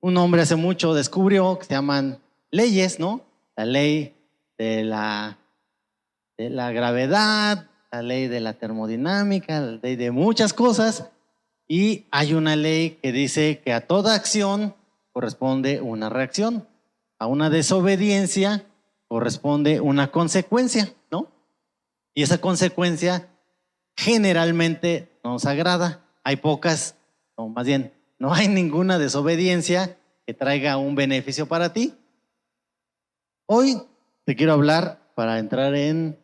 un hombre hace mucho descubrió que se llaman leyes, ¿no? La ley de la gravedad, la ley de la termodinámica, la ley de muchas cosas. Y hay una ley que dice que a toda acción corresponde una reacción, a una desobediencia corresponde una consecuencia, ¿no? Y esa consecuencia generalmente nos agrada. Hay pocas, o más bien, no hay ninguna desobediencia que traiga un beneficio para ti. Hoy te quiero hablar, para entrar en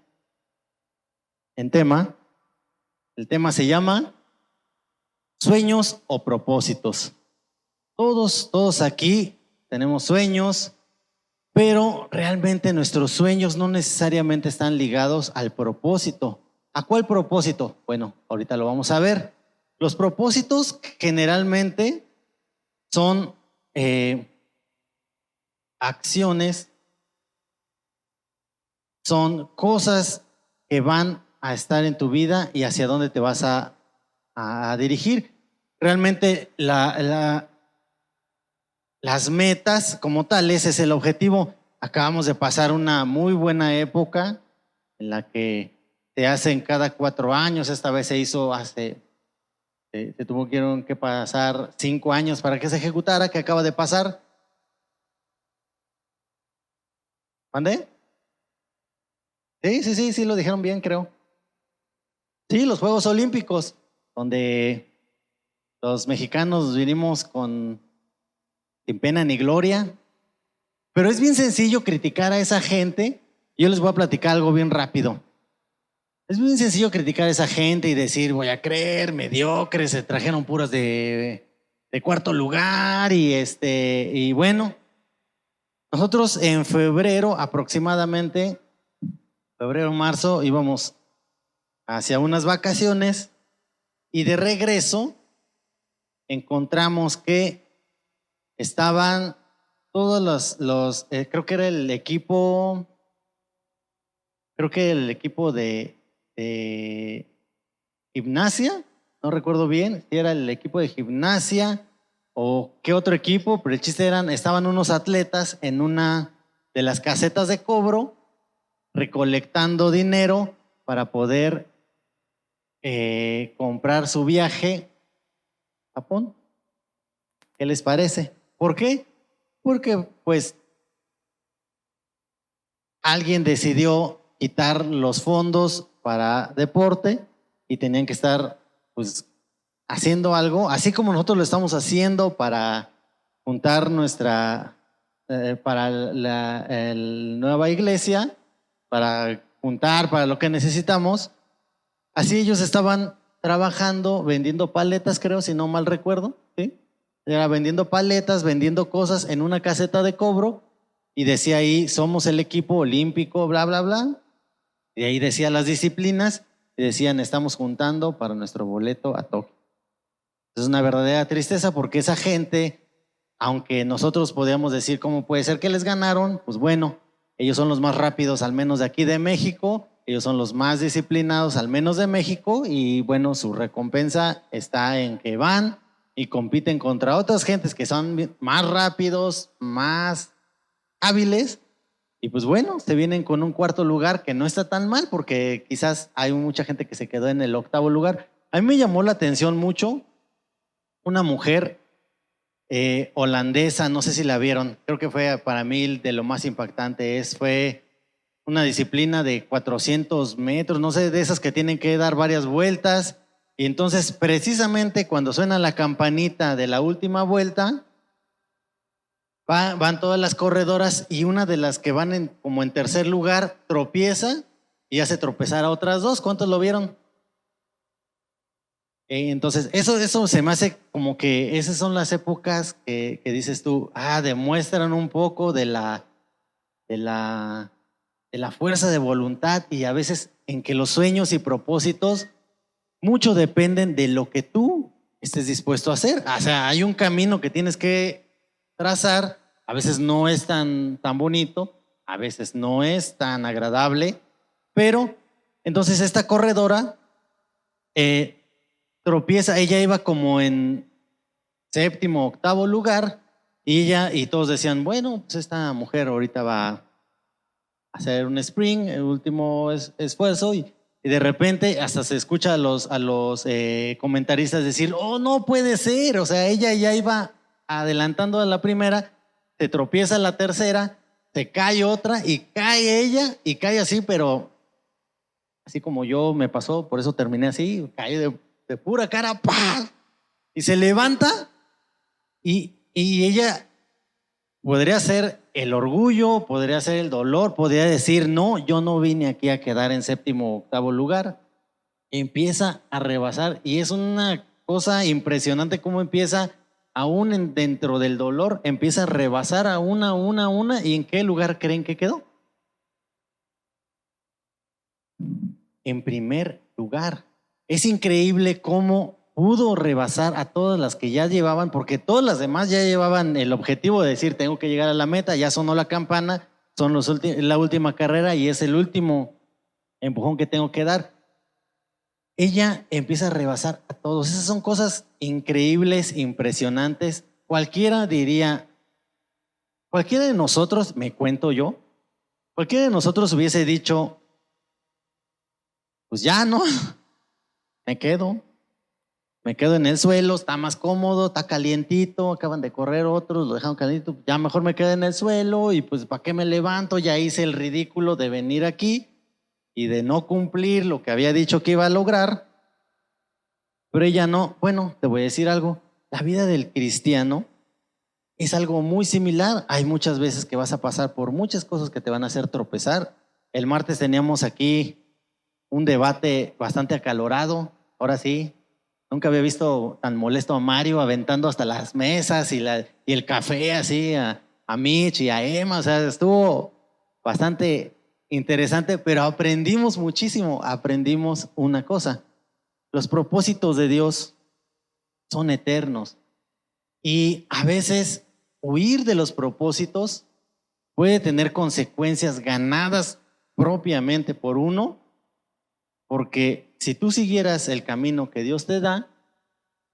tema. El tema se llama sueños o propósitos. Todos aquí tenemos sueños, pero realmente nuestros sueños no necesariamente están ligados al propósito. ¿A cuál propósito? Bueno, ahorita lo vamos a ver. Los propósitos generalmente son acciones, son cosas que van a estar en tu vida y hacia dónde te vas a dirigir. Realmente las metas como tales es el objetivo. Acabamos de pasar una muy buena época en la que se hacen cada 4 años. Esta vez se hizo tuvieron que pasar 5 años para que se ejecutara, que acaba de pasar. ¿Mandé? Sí, lo dijeron bien, creo. Sí, los Juegos Olímpicos, donde los mexicanos vinimos sin pena ni gloria. Pero es bien sencillo criticar a esa gente. Yo les voy a platicar algo bien rápido. Es bien sencillo criticar a esa gente y decir, voy a creer, mediocres, se trajeron puras de cuarto lugar y bueno. Nosotros en febrero aproximadamente, marzo, íbamos hacia unas vacaciones y de regreso encontramos que estaban todos los creo que era el equipo de gimnasia, no recuerdo bien si era el equipo de gimnasia o qué otro equipo, pero el chiste estaban unos atletas en una de las casetas de cobro recolectando dinero para poder comprar su viaje a Japón. ¿Qué les parece? ¿Por qué? Porque pues alguien decidió quitar los fondos para deporte y tenían que estar pues haciendo algo, así como nosotros lo estamos haciendo para juntar para la nueva iglesia, para juntar para lo que necesitamos. Así ellos estaban trabajando, vendiendo paletas, creo, si no mal recuerdo, ¿sí? Era vendiendo paletas, vendiendo cosas en una caseta de cobro y decía ahí, somos el equipo olímpico, bla, bla, bla. Y ahí decía las disciplinas y decían, estamos juntando para nuestro boleto a Tokio. Es una verdadera tristeza porque esa gente, aunque nosotros podíamos decir cómo puede ser que les ganaron, pues bueno, ellos son los más rápidos, al menos de aquí de México, ellos son los más disciplinados, al menos de México, y bueno, su recompensa está en que van y compiten contra otras gentes que son más rápidos, más hábiles, y pues bueno, se vienen con un 4.º lugar que no está tan mal porque quizás hay mucha gente que se quedó en el 8.º lugar. A mí me llamó la atención mucho una mujer holandesa, no sé si la vieron, creo que fue para mí de lo más impactante, fue una disciplina de 400 metros, no sé, de esas que tienen que dar varias vueltas, y entonces precisamente cuando suena la campanita de la última vuelta, van todas las corredoras y una de las que van como en tercer lugar tropieza y hace tropezar a otras dos. ¿Cuántos lo vieron? Entonces, eso se me hace como que esas son las épocas que dices tú, demuestran un poco de la fuerza de voluntad, y a veces en que los sueños y propósitos mucho dependen de lo que tú estés dispuesto a hacer. O sea, hay un camino que tienes que trazar, a veces no es tan bonito, a veces no es tan agradable, pero entonces esta corredora tropieza, ella iba como en 7.º, 8.º lugar Y ella y todos decían, bueno, pues esta mujer ahorita va a hacer un sprint, el último esfuerzo, y de repente hasta se escucha a los comentaristas decir, oh, no puede ser, o sea, ella ya iba adelantando a la primera, se tropieza la tercera, se cae otra y cae ella y cae así, pero así como yo me pasó, por eso terminé así, cae de pura cara, ¡pah! Y se levanta y ella podría ser el orgullo, podría ser el dolor, podría decir, no, yo no vine aquí a quedar en séptimo o octavo lugar. Empieza a rebasar y es una cosa impresionante cómo empieza, aún dentro del dolor, empieza a rebasar a una, ¿y en qué lugar creen que quedó? En primer lugar. Es increíble cómo pudo rebasar a todas las que ya llevaban, porque todas las demás ya llevaban el objetivo de decir, tengo que llegar a la meta, ya sonó la campana, son la última carrera y es el último empujón que tengo que dar. Ella empieza a rebasar a todos. Esas son cosas increíbles, impresionantes. Cualquiera diría, cualquiera de nosotros, me cuento yo, cualquiera de nosotros hubiese dicho, pues ya no, me quedo. Me quedo en el suelo, está más cómodo, está calientito, acaban de correr otros, lo dejaron calientito, ya mejor me quedo en el suelo y pues ¿para qué me levanto? Ya hice el ridículo de venir aquí y de no cumplir lo que había dicho que iba a lograr, pero ella no. Bueno, te voy a decir algo, la vida del cristiano es algo muy similar. Hay muchas veces que vas a pasar por muchas cosas que te van a hacer tropezar. El martes teníamos aquí un debate bastante acalorado, ahora sí. Nunca había visto tan molesto a Mario aventando hasta las mesas y el café así a Mitch y a Emma. O sea, estuvo bastante interesante, pero aprendimos muchísimo. Aprendimos una cosa: los propósitos de Dios son eternos y a veces huir de los propósitos puede tener consecuencias ganadas propiamente por uno, porque si tú siguieras el camino que Dios te da,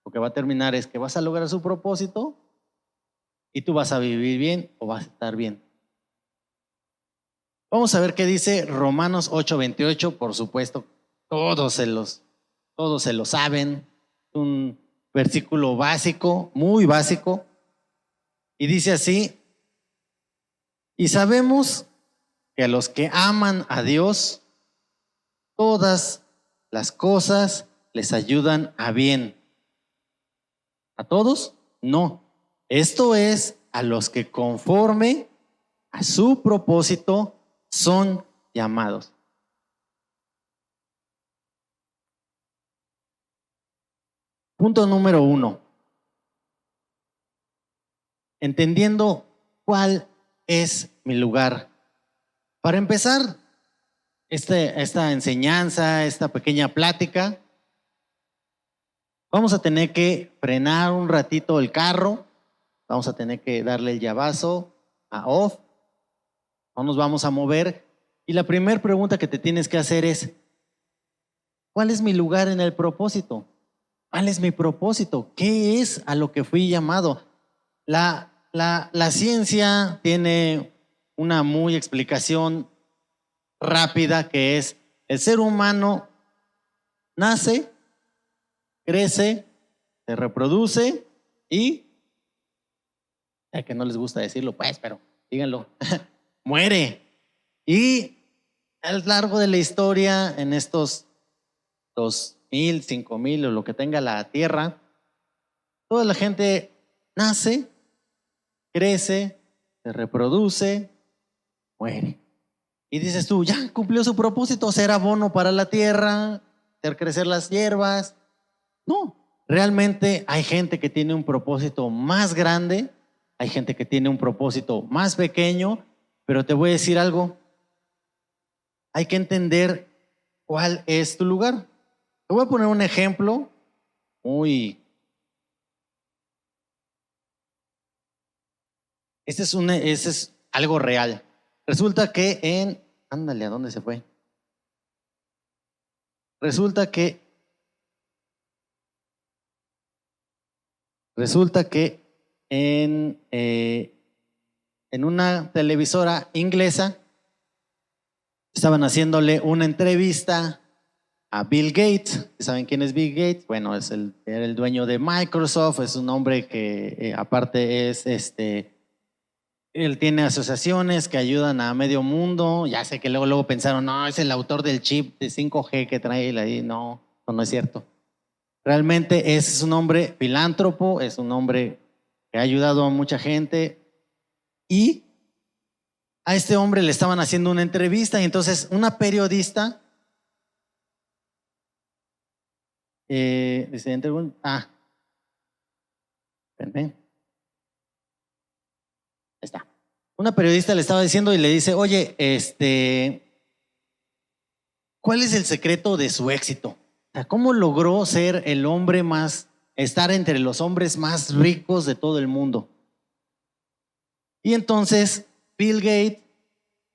lo que va a terminar es que vas a lograr su propósito y tú vas a vivir bien o vas a estar bien. Vamos a ver qué dice Romanos 8:28. Por supuesto, todos se lo saben. Un versículo básico, muy básico. Y dice así: y sabemos que a los que aman a Dios, todas las cosas les ayudan a bien. ¿A todos? No. Esto es a los que conforme a su propósito son llamados. Punto número 1. Entendiendo cuál es mi lugar. Para empezar esta enseñanza, esta pequeña plática, vamos a tener que frenar un ratito el carro. Vamos a tener que darle el llavazo a off. No nos vamos a mover. Y la primera pregunta que te tienes que hacer es: ¿cuál es mi lugar en el propósito? ¿Cuál es mi propósito? ¿Qué es a lo que fui llamado? La ciencia tiene una muy explicación rápida, que es: el ser humano nace, crece, se reproduce y, ya que no les gusta decirlo, pues, pero díganlo, muere. Y a lo largo de la historia, en estos 2000, 5000 o lo que tenga la tierra, toda la gente nace, crece, se reproduce, muere. Y dices tú, ya cumplió su propósito, ser abono para la tierra, hacer crecer las hierbas. No, realmente hay gente que tiene un propósito más grande, hay gente que tiene un propósito más pequeño, pero te voy a decir algo: hay que entender cuál es tu lugar. Te voy a poner un ejemplo muy... Este es algo real. Resulta que Ándale, ¿a dónde se fue? Resulta que en una televisora inglesa. Estaban haciéndole una entrevista a Bill Gates. ¿Saben quién es Bill Gates? Bueno, era el dueño de Microsoft. Es un hombre que aparte él tiene asociaciones que ayudan a medio mundo. Ya sé que luego pensaron, no, es el autor del chip de 5G que trae él ahí. No, no es cierto. Realmente es un hombre filántropo, es un hombre que ha ayudado a mucha gente. Y a este hombre le estaban haciendo una entrevista y entonces una periodista dice, espérenme. Ahí está. Una periodista le estaba diciendo y le dice, oye, ¿cuál es el secreto de su éxito? O sea, ¿cómo logró ser el hombre estar entre los hombres más ricos de todo el mundo? Y entonces Bill Gates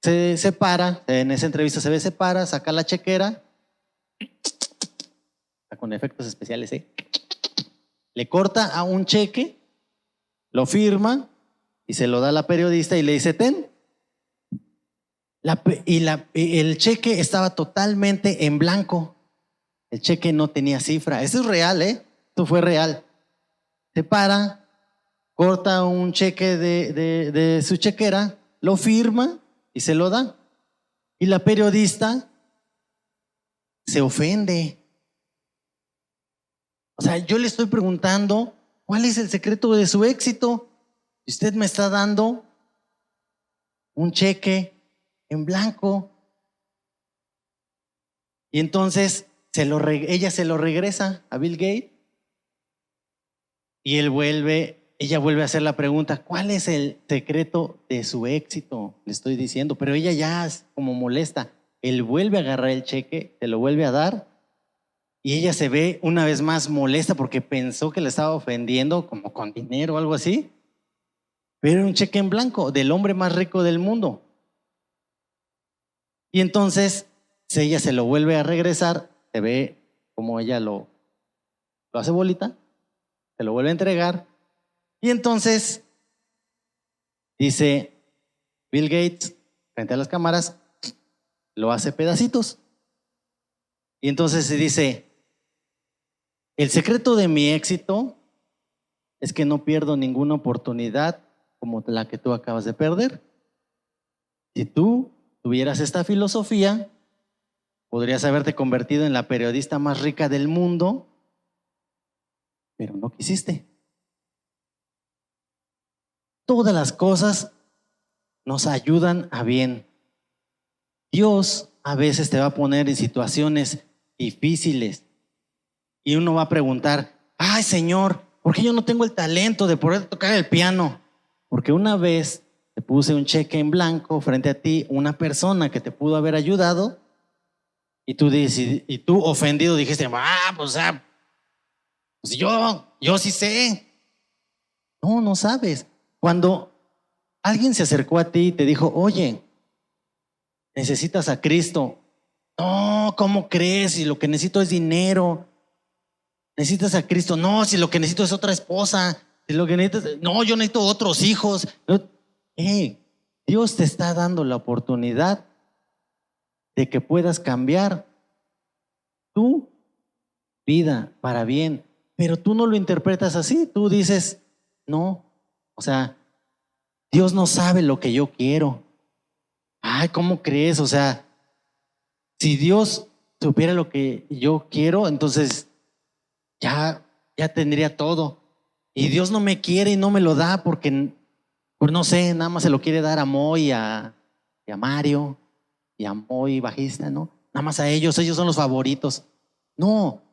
se separa, en esa entrevista se para, saca la chequera, con efectos especiales, le corta a un cheque, lo firma y se lo da a la periodista y le dice, ten. El cheque estaba totalmente en blanco. El cheque no tenía cifra. Eso es real, Esto fue real. Se para, corta un cheque de su chequera, lo firma y se lo da. Y la periodista se ofende. O sea, yo le estoy preguntando, ¿cuál es el secreto de su éxito? Y usted me está dando un cheque en blanco. Y entonces ella se lo regresa a Bill Gates y ella vuelve a hacer la pregunta, ¿cuál es el secreto de su éxito? Le estoy diciendo, pero ella ya es como molesta. Él vuelve a agarrar el cheque, se lo vuelve a dar y ella se ve una vez más molesta porque pensó que le estaba ofendiendo como con dinero o algo así, pero era un cheque en blanco del hombre más rico del mundo. Y entonces ella se lo vuelve a regresar, se ve como ella lo hace bolita, se lo vuelve a entregar y entonces dice Bill Gates frente a las cámaras, lo hace pedacitos y entonces se dice, el secreto de mi éxito es que no pierdo ninguna oportunidad como la que tú acabas de perder. Si tú tuvieras esta filosofía, podrías haberte convertido en la periodista más rica del mundo, pero no quisiste. Todas las cosas nos ayudan a bien. Dios a veces te va a poner en situaciones difíciles y uno va a preguntar, ay Señor, ¿por qué yo no tengo el talento de poder tocar el piano? Porque una vez te puse un cheque en blanco frente a ti, una persona que te pudo haber ayudado y tú ofendido dijiste, pues yo sí sé. No sabes. Cuando alguien se acercó a ti y te dijo, oye, necesitas a Cristo. No, ¿cómo crees? Si lo que necesito es dinero. Necesitas a Cristo. No, si lo que necesito es otra esposa. Si lo que necesitas, no, yo necesito otros hijos. Dios te está dando la oportunidad de que puedas cambiar tu vida para bien, pero tú no lo interpretas así. Tú dices, no, o sea, Dios no sabe lo que yo quiero. Ay, ¿cómo crees? O sea, si Dios supiera lo que yo quiero, entonces ya tendría todo. Y Dios no me quiere y no me lo da porque, pues no sé, nada más se lo quiere dar a Moy y a Mario y a Moy bajista, ¿no? Nada más a ellos son los favoritos. No.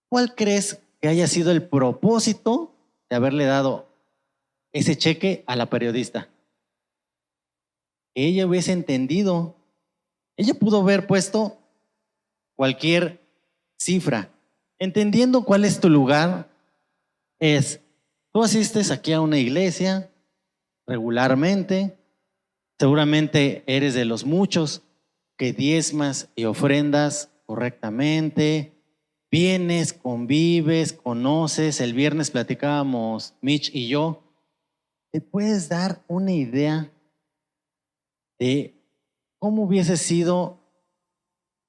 ¿Cuál crees que haya sido el propósito de haberle dado ese cheque a la periodista? Que ella hubiese entendido. Ella pudo haber puesto cualquier cifra, entendiendo cuál es tu lugar. Tú asistes aquí a una iglesia regularmente, seguramente eres de los muchos que diezmas y ofrendas correctamente, vienes, convives, conoces. El viernes platicábamos Mitch y yo. ¿Te puedes dar una idea de cómo hubiese sido?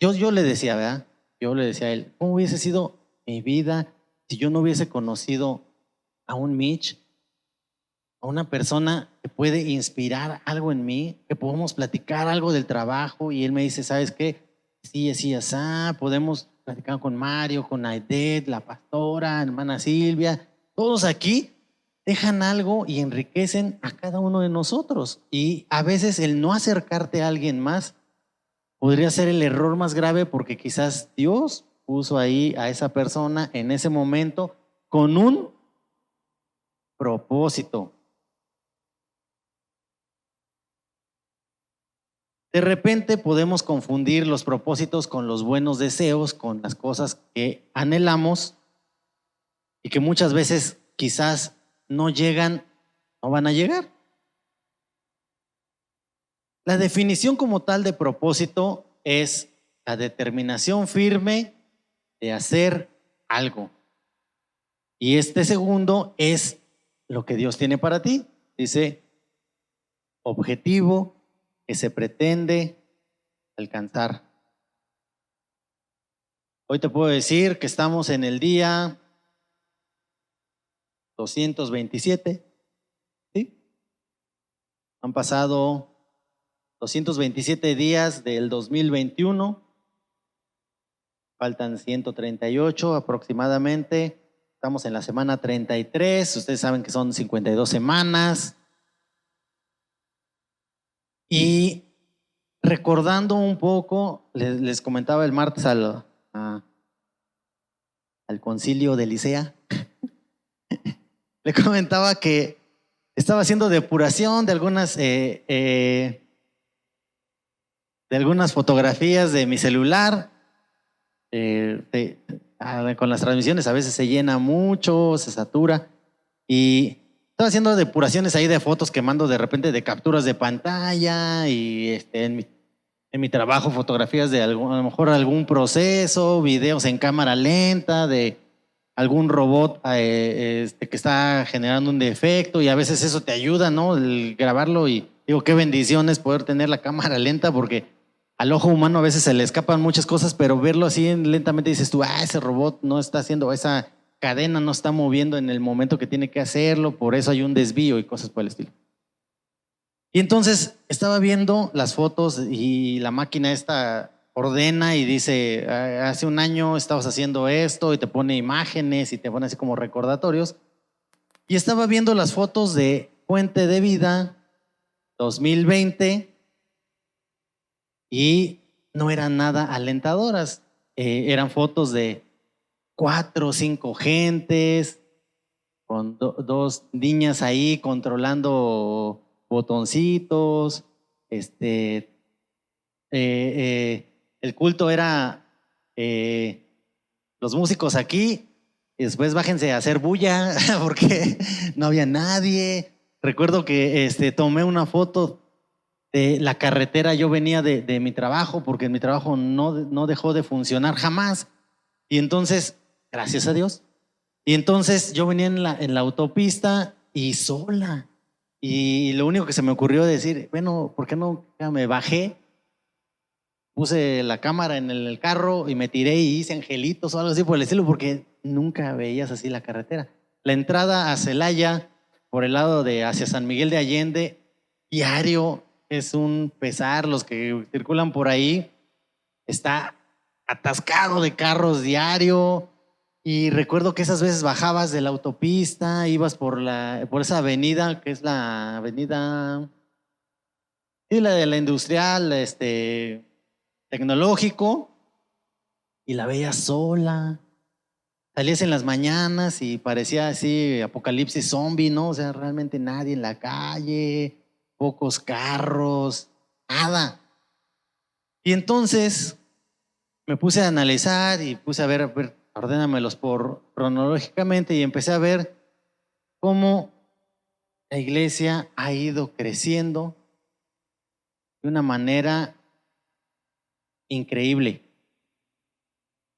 Yo le decía, ¿verdad? Yo le decía a él, ¿cómo hubiese sido mi vida si yo no hubiese conocido a un Mitch, a una persona que puede inspirar algo en mí, que podemos platicar algo del trabajo? Y él me dice, ¿sabes qué? Sí, así, así, podemos platicar con Mario, con Aidet, la pastora, hermana Silvia, todos aquí dejan algo y enriquecen a cada uno de nosotros. Y a veces el no acercarte a alguien más podría ser el error más grave, porque quizás Dios puso ahí a esa persona en ese momento con un propósito. De repente podemos confundir los propósitos con los buenos deseos, con las cosas que anhelamos y que muchas veces quizás no llegan, no van a llegar. La definición como tal de propósito es la determinación firme de hacer algo. Y este segundo es lo que Dios tiene para ti. Dice, objetivo que se pretende alcanzar. Hoy te puedo decir que estamos en el día 227, ¿sí? Han pasado 227 días del 2021, faltan 138 aproximadamente. Estamos en la semana 33, ustedes saben que son 52 semanas. Y recordando un poco, les comentaba el martes al concilio de Licea, le comentaba que estaba haciendo depuración de algunas fotografías de mi celular. Con las transmisiones a veces se llena mucho, se satura, y estaba haciendo depuraciones ahí de fotos que mando de repente, de capturas de pantalla, y en mi trabajo fotografías de a lo mejor algún proceso, videos en cámara lenta de algún robot que está generando un defecto, y a veces eso te ayuda, ¿no? El grabarlo, y digo, qué bendición es poder tener la cámara lenta, porque al ojo humano a veces se le escapan muchas cosas, pero verlo así lentamente dices tú, ese robot no está haciendo, esa cadena no está moviendo en el momento que tiene que hacerlo, por eso hay un desvío y cosas por el estilo. Y entonces estaba viendo las fotos y la máquina esta ordena y dice, hace un año estabas haciendo esto, y te pone imágenes y te pone así como recordatorios. Y estaba viendo las fotos de Fuente de Vida 2020 y no eran nada alentadoras. Eran fotos de 4 o 5 gentes, con dos niñas ahí controlando botoncitos. El culto era los músicos aquí, y después bájense a hacer bulla porque no había nadie. Recuerdo que tomé una foto de la carretera. Yo venía de mi trabajo, porque mi trabajo no dejó de funcionar jamás. Y entonces, gracias a Dios. Y entonces yo venía en la autopista y sola. Y lo único que se me ocurrió decir, bueno, ¿por qué no me bajé? Puse la cámara en el carro y me tiré y hice angelitos o algo así por el estilo, porque nunca veías así la carretera. La entrada a Celaya, por el lado de hacia San Miguel de Allende, diario es un pesar. Los que circulan por ahí, está atascado de carros diario. Y recuerdo que esas veces bajabas de la autopista, ibas por esa avenida que es la avenida, y la de la industrial, tecnológico, y la veías sola. Salías en las mañanas y parecía así apocalipsis zombie, ¿no? O sea, realmente nadie en la calle, pocos carros, nada. Y entonces me puse a analizar y puse a ver, ordénamelos por cronológicamente, y empecé a ver cómo la iglesia ha ido creciendo de una manera increíble.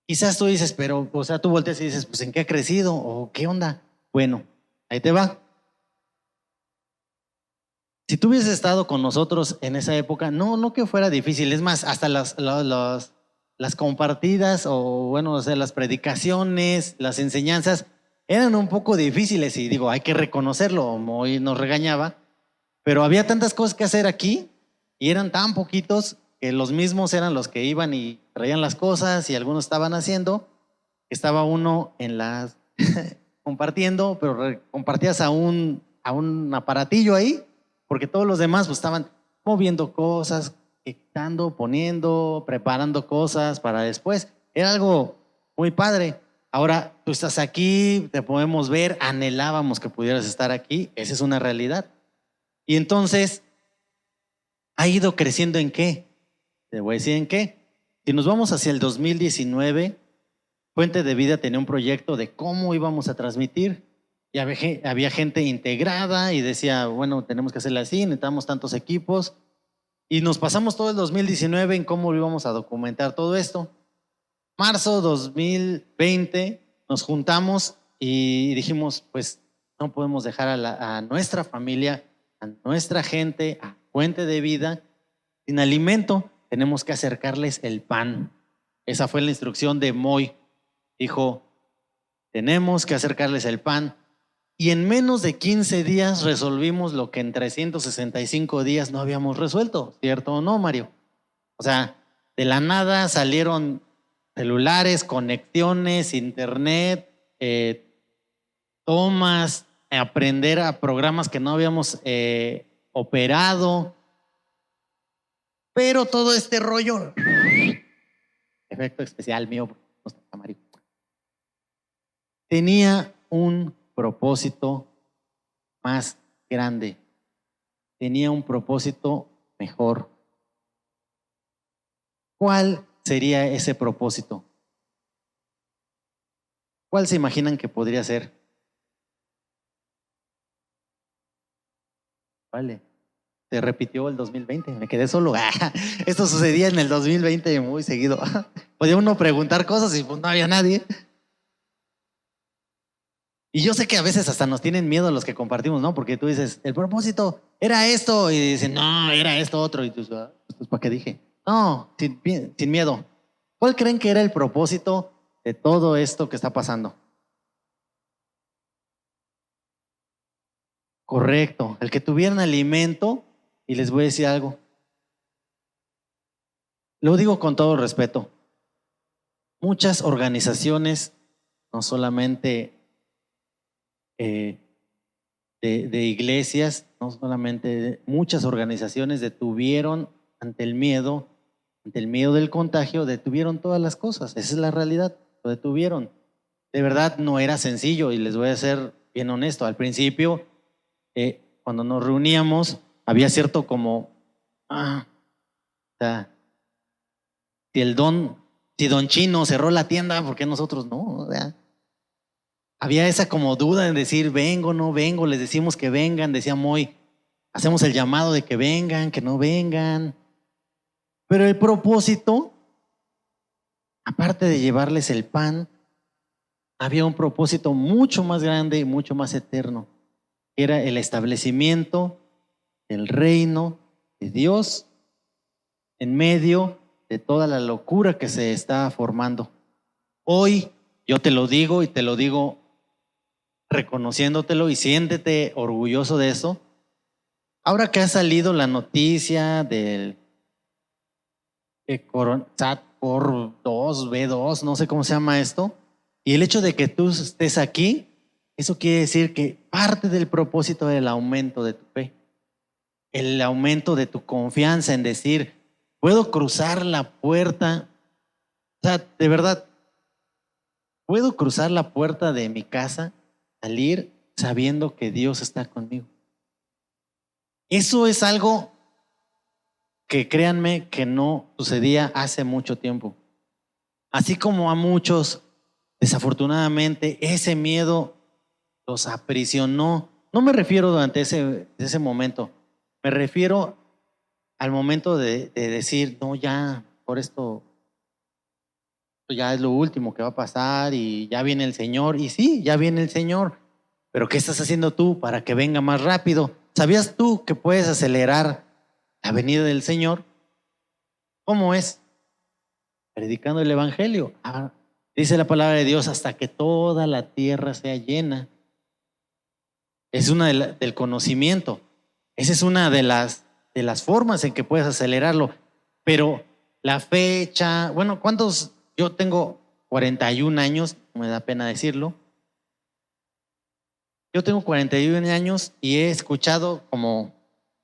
Quizás tú dices, pero, o sea, tú volteas y dices, pues ¿en qué ha crecido? ¿O qué onda? Bueno, ahí te va. Si tú hubieses estado con nosotros en esa época, no que fuera difícil, es más, hasta las compartidas o bueno, o sea, las predicaciones, las enseñanzas eran un poco difíciles y digo, hay que reconocerlo, como hoy nos regañaba, pero había tantas cosas que hacer aquí y eran tan poquitos que los mismos eran los que iban y traían las cosas y algunos estaban haciendo, estaba uno en las compartiendo, pero compartías a un aparatillo ahí, porque todos los demás pues, estaban moviendo cosas, quitando, poniendo, preparando cosas para después. Era algo muy padre. Ahora tú estás aquí, te podemos ver, anhelábamos que pudieras estar aquí, esa es una realidad. Y entonces, ¿ha ido creciendo en qué? Te voy a decir en qué. Si nos vamos hacia el 2019, Fuente de Vida tenía un proyecto de cómo íbamos a transmitir. Y había gente integrada y decía, bueno, tenemos que hacerlo así, necesitamos tantos equipos. Y nos pasamos todo el 2019 en cómo lo íbamos a documentar todo esto. Marzo 2020 nos juntamos y dijimos, pues no podemos dejar a nuestra familia, a nuestra gente, a Fuente de Vida sin alimento. Tenemos que acercarles el pan. Esa fue la instrucción de Moy. Dijo, tenemos que acercarles el pan. Y en menos de 15 días resolvimos lo que en 365 días no habíamos resuelto, ¿cierto o no, Mario? O sea, de la nada salieron celulares, conexiones, internet, tomas, aprender a programas que no habíamos operado. Pero todo este rollo, efecto especial mío, Mario, tenía un propósito más grande, tenía un propósito mejor. ¿Cuál sería ese propósito? ¿Cuál se imaginan que podría ser? Vale, se repitió el 2020, me quedé solo. Esto sucedía en el 2020 muy seguido. Podía uno preguntar cosas y pues no había nadie. Y yo sé que a veces hasta nos tienen miedo los que compartimos, ¿no? Porque tú dices, el propósito era esto, y dicen, no, era esto otro, y tú, pues, ¿para qué dije? No, sin miedo. ¿Cuál creen que era el propósito de todo esto que está pasando? Correcto, el que tuvieran alimento, y les voy a decir algo, lo digo con todo respeto, muchas organizaciones, no solamente eh, de iglesias, no solamente muchas organizaciones detuvieron ante el miedo del contagio, detuvieron todas las cosas, esa es la realidad, lo detuvieron. De verdad no era sencillo y les voy a ser bien honesto, al principio, cuando nos reuníamos, había cierto como, o sea, si Don Chino cerró la tienda, ¿por qué nosotros no? O sea, había esa como duda en decir, vengo, no vengo, les decimos que vengan, decía Moy, hacemos el llamado de que vengan, que no vengan. Pero el propósito, aparte de llevarles el pan, había un propósito mucho más grande y mucho más eterno, que era el establecimiento del reino de Dios en medio de toda la locura que se está formando. Hoy yo te lo digo y te lo digo reconociéndotelo y siéntete orgulloso de eso. Ahora que ha salido la noticia del SAT-CoV B2, no sé cómo se llama esto, y el hecho de que tú estés aquí, eso quiere decir que parte del propósito del aumento de tu fe, el aumento de tu confianza en decir, puedo cruzar la puerta, o sea, de verdad, puedo cruzar la puerta de mi casa, salir sabiendo que Dios está conmigo. Eso es algo que créanme que no sucedía hace mucho tiempo. Así como a muchos, desafortunadamente, ese miedo los aprisionó. No me refiero durante ese momento, me refiero al momento de decir, no, ya, por esto ya es lo último que va a pasar y ya viene el Señor. Y sí, ya viene el Señor, pero ¿qué estás haciendo tú para que venga más rápido? ¿Sabías tú que puedes acelerar la venida del Señor? ¿Cómo es? Predicando el Evangelio. Dice la palabra de Dios, hasta que toda la tierra sea llena. Es una del conocimiento. Esa es una de las formas en que puedes acelerarlo. Pero la fecha, bueno, ¿cuántos? Yo tengo 41 años, me da pena decirlo. Yo tengo 41 años y he escuchado como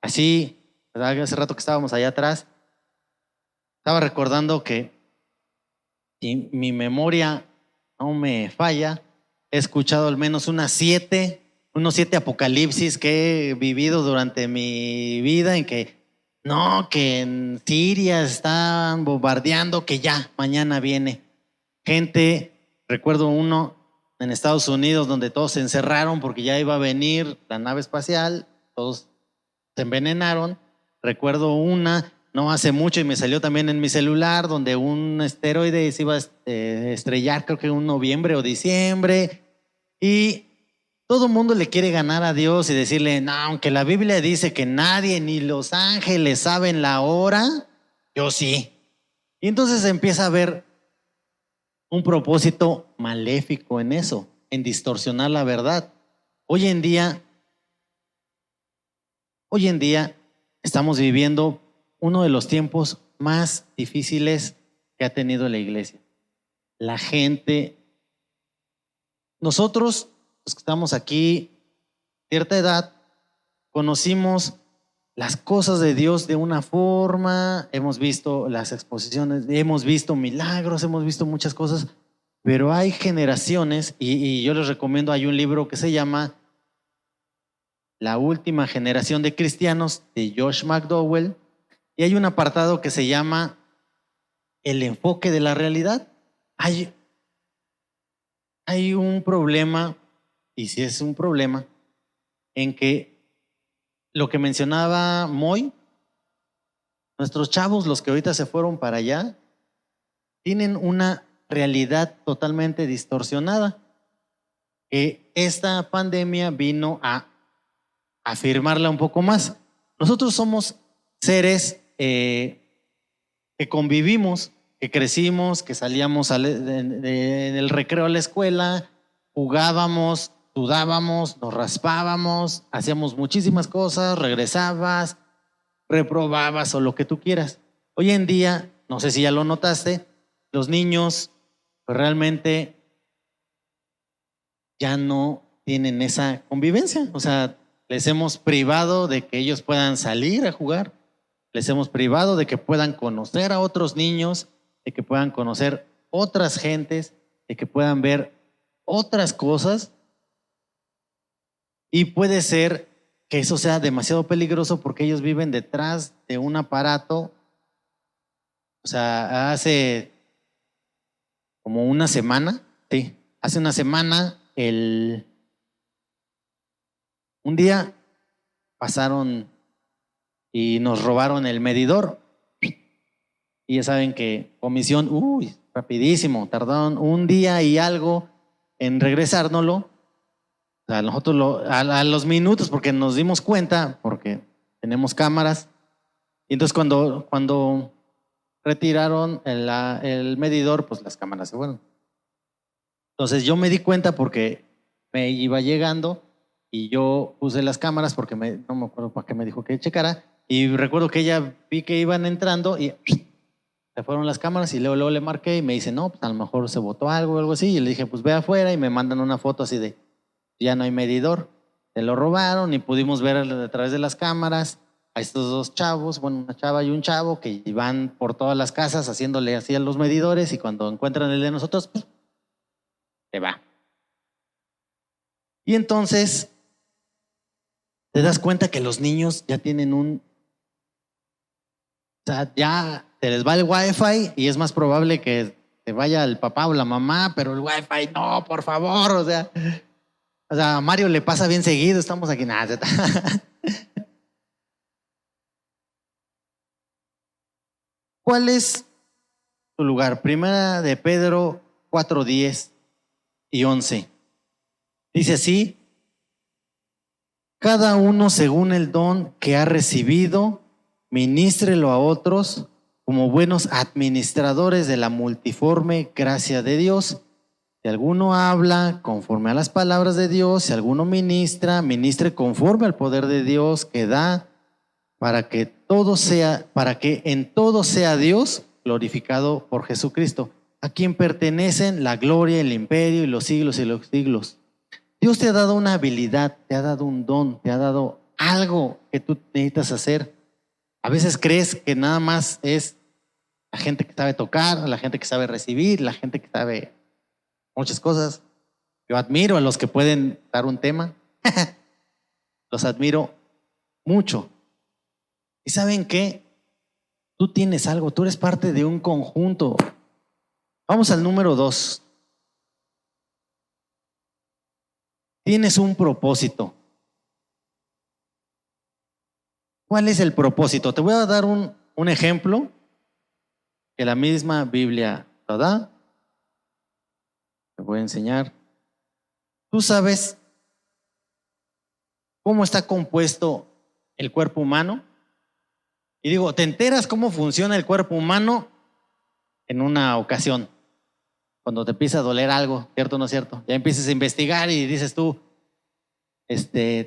así, ¿verdad? Hace rato que estábamos allá atrás, estaba recordando que si mi memoria no me falla, he escuchado al menos unos 7 apocalipsis que he vivido durante mi vida en que no, que en Siria están bombardeando, que ya mañana viene. Gente, recuerdo uno en Estados Unidos donde todos se encerraron porque ya iba a venir la nave espacial, todos se envenenaron. Recuerdo una no hace mucho y me salió también en mi celular donde un asteroide se iba a estrellar, creo que en noviembre o diciembre, y todo el mundo le quiere ganar a Dios y decirle, no, aunque la Biblia dice que nadie, ni los ángeles saben la hora, yo sí. Y entonces empieza a haber un propósito maléfico en eso, en distorsionar la verdad. Hoy en día estamos viviendo uno de los tiempos más difíciles que ha tenido la iglesia. La gente, nosotros, los que estamos aquí, cierta edad, conocimos las cosas de Dios de una forma, hemos visto las exposiciones, hemos visto milagros, hemos visto muchas cosas, pero hay generaciones, y yo les recomiendo, hay un libro que se llama La última generación de cristianos, de Josh McDowell, y hay un apartado que se llama El enfoque de la realidad. Hay un problema, y si es un problema, en que lo que mencionaba Moy, nuestros chavos, los que ahorita se fueron para allá, tienen una realidad totalmente distorsionada, que esta pandemia vino a afirmarla un poco más. Nosotros somos seres que convivimos, que crecimos, que salíamos en el recreo a la escuela, jugábamos, sudábamos, nos raspábamos, hacíamos muchísimas cosas, regresabas, reprobabas o lo que tú quieras. Hoy en día, no sé si ya lo notaste, los niños pues, realmente ya no tienen esa convivencia. O sea, les hemos privado de que ellos puedan salir a jugar, les hemos privado de que puedan conocer a otros niños, de que puedan conocer otras gentes, de que puedan ver otras cosas. Y puede ser que eso sea demasiado peligroso porque ellos viven detrás de un aparato. O sea, hace como una semana, sí, hace una semana, un día pasaron y nos robaron el medidor. Y ya saben que comisión, rapidísimo, tardaron un día y algo en regresárnoslo. O sea, nosotros a los minutos, porque nos dimos cuenta, porque tenemos cámaras. Y entonces cuando retiraron el medidor, pues las cámaras se fueron. Entonces yo me di cuenta porque me iba llegando y yo puse las cámaras porque no me acuerdo para qué me dijo que checara. Y recuerdo que ella vi que iban entrando y se fueron las cámaras y luego le marqué y me dice, no, pues a lo mejor se botó algo o algo así. Y le dije, pues ve afuera y me mandan una foto así de, ya no hay medidor. Se lo robaron y pudimos ver a través de las cámaras a estos dos chavos, bueno, una chava y un chavo que van por todas las casas haciéndole así a los medidores y cuando encuentran el de nosotros, pues, se va. Y entonces te das cuenta que los niños ya tienen o sea, ya se les va el wifi y es más probable que se vaya el papá o la mamá, pero el wifi no, por favor, o sea, a Mario le pasa bien seguido, estamos aquí, nada. ¿Cuál es su lugar. Primera de Pedro 4:10 y 11. Dice así: cada uno según el don que ha recibido, ministrelo a otros como buenos administradores de la multiforme gracia de Dios. Si alguno habla conforme a las palabras de Dios, si alguno ministra, ministre conforme al poder de Dios que da, para que en todo sea Dios glorificado por Jesucristo, a quien pertenecen la gloria, el imperio y los siglos y los siglos. Dios te ha dado una habilidad, te ha dado un don, te ha dado algo que tú necesitas hacer. A veces crees que nada más es la gente que sabe tocar, la gente que sabe recibir, la gente que sabe muchas cosas. Yo admiro a los que pueden dar un tema. Los admiro mucho. ¿Y saben qué? Tú tienes algo, tú eres parte de un conjunto. Vamos al número 2. Tienes un propósito. ¿Cuál es el propósito? Te voy a dar un ejemplo que la misma Biblia lo da. Te voy a enseñar. ¿Tú sabes cómo está compuesto el cuerpo humano? Y digo, ¿te enteras cómo funciona el cuerpo humano en una ocasión? Cuando te empieza a doler algo, ¿cierto o no es cierto? Ya empiezas a investigar y dices tú,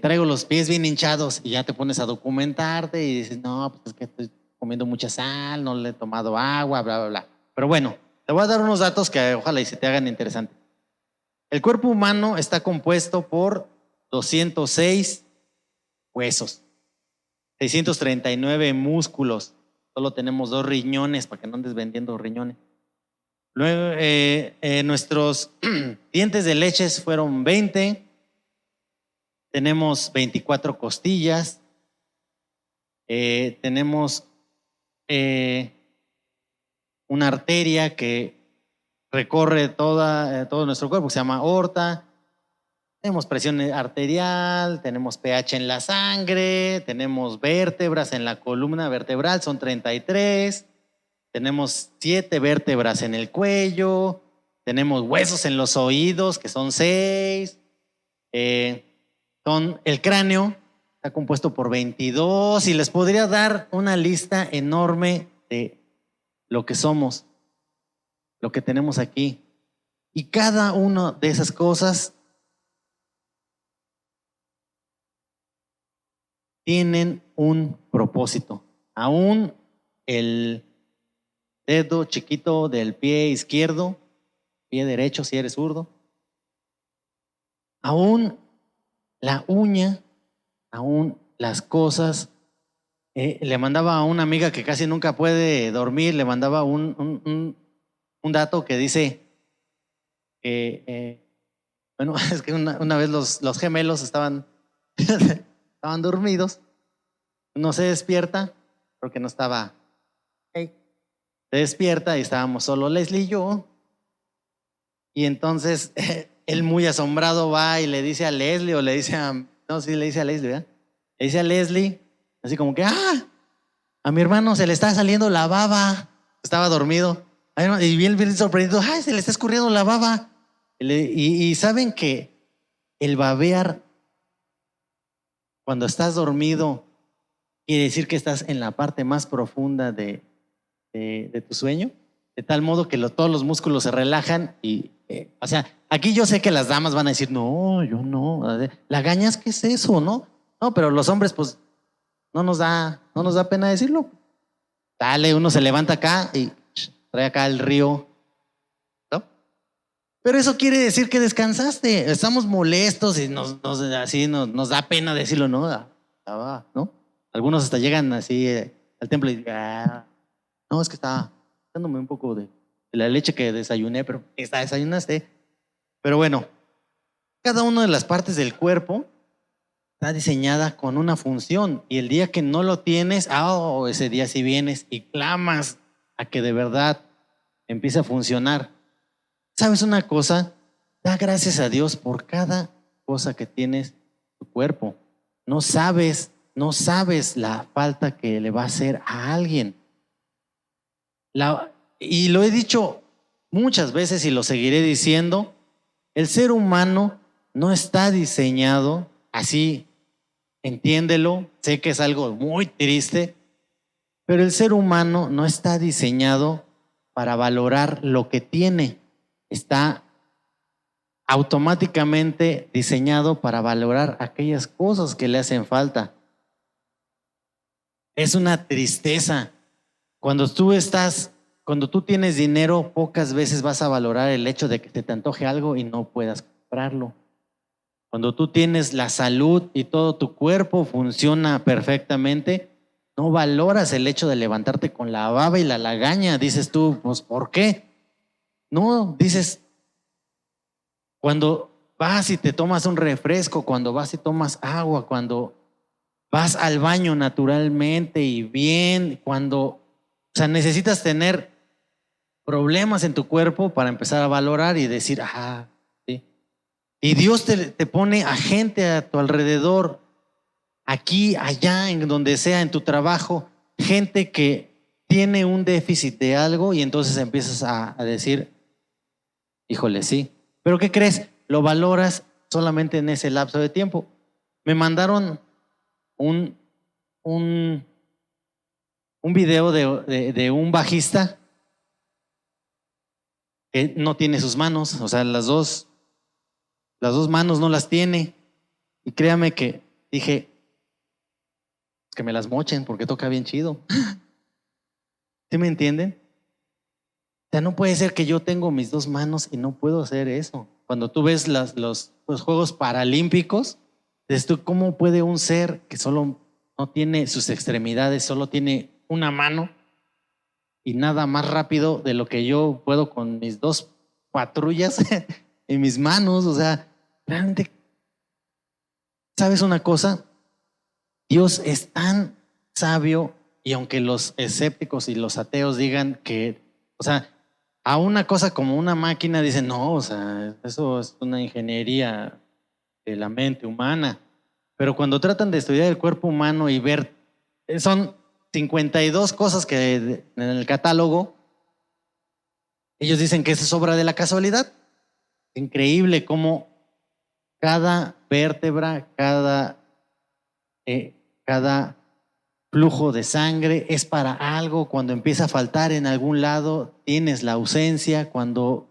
traigo los pies bien hinchados, y ya te pones a documentarte y dices, no, pues es que estoy comiendo mucha sal, no le he tomado agua, bla, bla, bla. Pero bueno, te voy a dar unos datos que ojalá y se te hagan interesantes. El cuerpo humano está compuesto por 206 huesos, 639 músculos. Solo tenemos 2 riñones, para que no andes vendiendo riñones. Luego, nuestros dientes de leche fueron 20. Tenemos 24 costillas. Tenemos una arteria que recorre todo nuestro cuerpo, que se llama aorta. Tenemos presión arterial, tenemos pH en la sangre, tenemos vértebras en la columna vertebral, son 33. Tenemos 7 vértebras en el cuello, tenemos huesos en los oídos, que son 6. El cráneo está compuesto por 22, y les podría dar una lista enorme de lo que somos, lo que tenemos aquí. Y cada una de esas cosas tienen un propósito. Aún el dedo chiquito del pie izquierdo, pie derecho si eres zurdo, aún la uña, aún las cosas. Le mandaba a una amiga que casi nunca puede dormir, le mandaba un dato que dice que, bueno, es que una vez los gemelos estaban dormidos, uno se despierta, porque no estaba, se despierta y estábamos solo Leslie y yo, y entonces él muy asombrado va y le dice a Leslie, o le dice le dice a Leslie, ¿verdad? Le dice a Leslie, así como que, a mi hermano se le está saliendo la baba. Estaba dormido. Y bien sorprendido, se le está escurriendo la baba. Y saben que el babear, cuando estás dormido, quiere decir que estás en la parte más profunda de tu sueño, de tal modo que todos los músculos se relajan. Y o sea, aquí yo sé que las damas van a decir, no, yo no. ¿Lagañas qué es eso, no? No, pero los hombres, pues, no nos da pena decirlo. Dale, uno se levanta acá y trae acá el río, ¿no? Pero eso quiere decir que descansaste. Estamos molestos y nos da pena decirlo, ¿no? ¿No? Algunos hasta llegan así al templo y dicen, no, es que estaba dándome un poco de la leche que desayuné, pero desayunaste. Pero bueno, cada una de las partes del cuerpo está diseñada con una función, y el día que no lo tienes, ese día sí vienes y clamas a que de verdad empiece a funcionar. ¿Sabes una cosa? Da gracias a Dios por cada cosa que tienes en tu cuerpo. No sabes la falta que le va a hacer a alguien. y lo he dicho muchas veces y lo seguiré diciendo, el ser humano no está diseñado así, entiéndelo, sé que es algo muy triste, pero el ser humano no está diseñado para valorar lo que tiene, está automáticamente diseñado para valorar aquellas cosas que le hacen falta. Es una tristeza. Cuando tú tienes dinero, pocas veces vas a valorar el hecho de que te antoje algo y no puedas comprarlo. Cuando tú tienes la salud y todo tu cuerpo funciona perfectamente, no valoras el hecho de levantarte con la baba y la lagaña. Dices tú, pues, ¿por qué? No, dices, cuando vas y te tomas un refresco, cuando vas y tomas agua, cuando vas al baño naturalmente y bien, o sea, necesitas tener problemas en tu cuerpo para empezar a valorar y decir, sí. Y Dios te pone a gente a tu alrededor, aquí, allá, en donde sea, en tu trabajo, gente que tiene un déficit de algo y entonces empiezas a decir, híjole, sí. Pero ¿qué crees? Lo valoras solamente en ese lapso de tiempo. Me mandaron un, un, un video de un bajista que no tiene sus manos, o sea, las dos manos no las tiene. Y créame que dije, que me las mochen porque toca bien chido. ¿Sí me entienden? O sea, no puede ser que yo tengo mis dos manos y no puedo hacer eso. Cuando tú ves los Juegos Paralímpicos, dices tú, ¿cómo puede un ser que solo no tiene sus extremidades, solo tiene una mano y nada más rápido de lo que yo puedo con mis dos patrullas en mis manos? O sea, realmente, ¿sabes una cosa? Dios es tan sabio, y aunque los escépticos y los ateos digan que, o sea, a una cosa como una máquina dicen, no, o sea, eso es una ingeniería de la mente humana. Pero cuando tratan de estudiar el cuerpo humano y ver, son 52 cosas que en el catálogo, ellos dicen que eso es obra de la casualidad. Increíble cómo cada vértebra, cada flujo de sangre es para algo. Cuando empieza a faltar en algún lado, tienes la ausencia. Cuando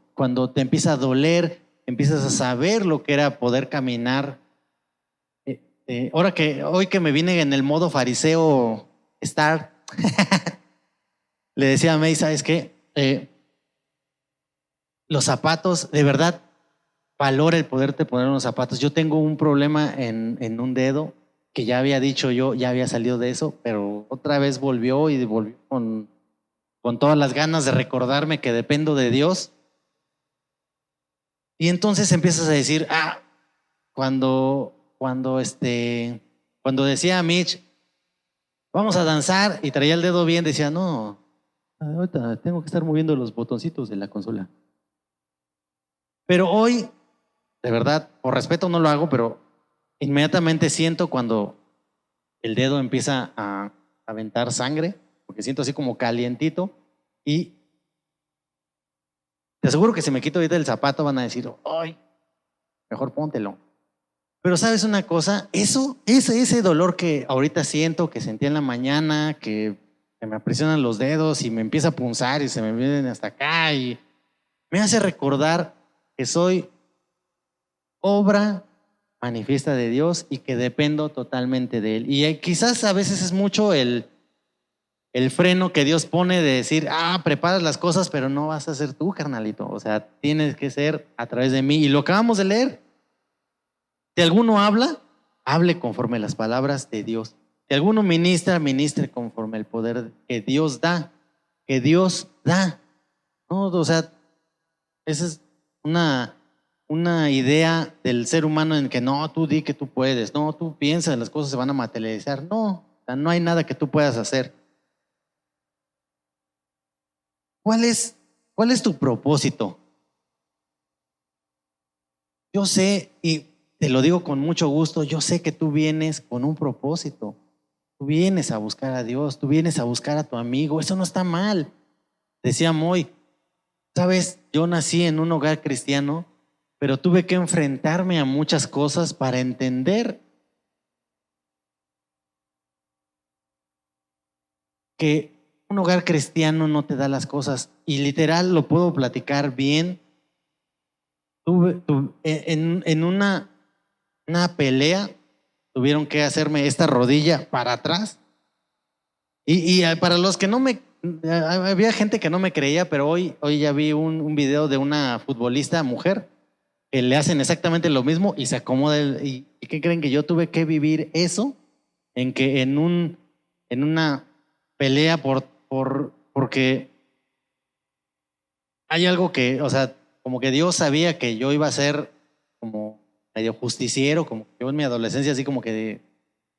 te empieza a doler, empiezas a saber lo que era poder caminar. Hoy que me vine en el modo fariseo le decía a May, ¿sabes qué? Los zapatos, de verdad, valora el poderte poner unos zapatos. Yo tengo un problema en un dedo que ya había dicho yo, ya había salido de eso, pero otra vez volvió y volvió con todas las ganas de recordarme que dependo de Dios. Y entonces empiezas a decir, cuando decía a Mitch, vamos a danzar, y traía el dedo bien, decía, no, ahorita tengo que estar moviendo los botoncitos de la consola. Pero hoy, de verdad, por respeto no lo hago, pero inmediatamente siento cuando el dedo empieza a aventar sangre, porque siento así como calientito, y te aseguro que si me quito ahorita el zapato van a decir, ay, mejor póntelo. Pero ¿sabes una cosa? Ese dolor que ahorita siento, que sentí en la mañana, que me apresionan los dedos y me empieza a punzar y se me vienen hasta acá, y me hace recordar que soy obra manifiesta de Dios y que dependo totalmente de Él. Y quizás a veces es mucho el freno que Dios pone de decir, preparas las cosas, pero no vas a ser tú, carnalito. O sea, tienes que ser a través de mí. Y lo acabamos de leer. Si alguno habla, hable conforme las palabras de Dios. Si alguno ministra, ministre conforme el poder que Dios da. Que Dios da. No, o sea, esa es una idea del ser humano en que no, tú di que tú puedes, no, tú piensas, las cosas se van a materializar. No, o sea, no hay nada que tú puedas hacer. ¿Cuál es tu propósito? Yo sé, y te lo digo con mucho gusto, yo sé que tú vienes con un propósito. Tú vienes a buscar a Dios, tú vienes a buscar a tu amigo, eso no está mal. Decía Moy, sabes, yo nací en un hogar cristiano, pero tuve que enfrentarme a muchas cosas para entender que un hogar cristiano no te da las cosas. Y literal lo puedo platicar bien. En una pelea tuvieron que hacerme esta rodilla para atrás. Y para los que no me... Había gente que no me creía, pero hoy ya vi un video de una futbolista mujer que le hacen exactamente lo mismo y se acomoda. ¿Y qué creen? Que yo tuve que vivir eso en que en una pelea porque hay algo que, o sea, como que Dios sabía que yo iba a ser como medio justiciero, como que yo en mi adolescencia así como que